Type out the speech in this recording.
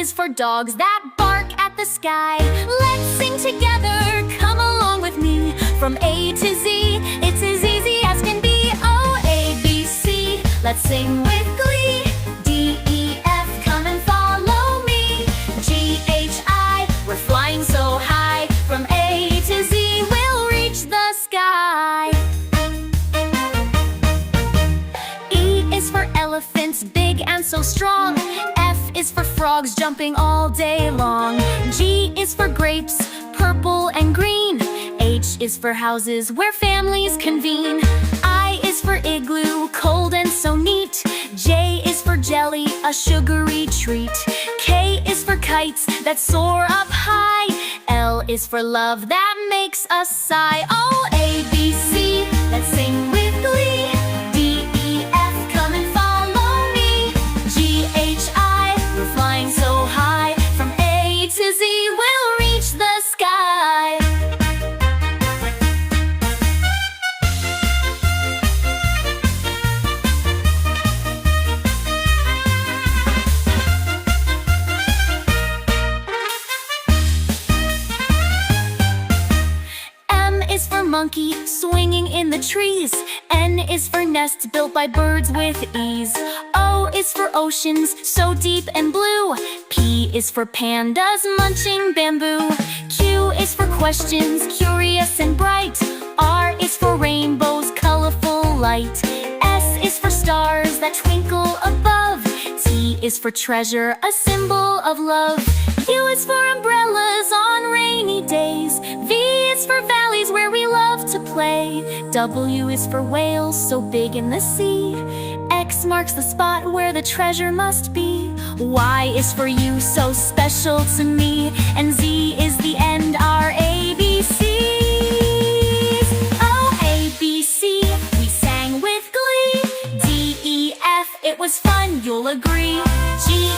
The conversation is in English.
is for dogs that bark at the sky. Let's sing together, come along with me. From A to Z, it's as easy as can be. O, A, B, C, let's sing with glee. D, E, F, come and follow me. G, H, I, we're flying so high. From A to Z, we'll reach the sky. E is for elephants, big and so strong. F is for frogs jumping all day long. G is for grapes, purple and green. H is for houses where families convene. I is for igloo, cold and so neat. J is for jelly, a sugary treat. K is for kites that soar up high. L is for love that makes us sigh. O, A, B, C, let's sing with glee. D, E, F, come and follow me. G, H, I, we're flying so high. From A to Z, we'll reach the sky. Is for monkey, swinging in the trees. N is for nest built by birds with ease. O is for oceans, so deep and blue. P is for pandas, munching bamboo. Q is for questions, curious and bright. R is for rainbows, colorful light. S is for stars that twinkle above. T is for treasure, a symbol of love. U is for umbrellas on rainy days. V is for valleys where we love to play. W is for whales so big in the sea. X marks the spot where the treasure must be. Y is for you so special to me. And Z is the end, our ABCs. O, A, B, C, we sang with glee. D, E, F, it was fun, you'll agree. G,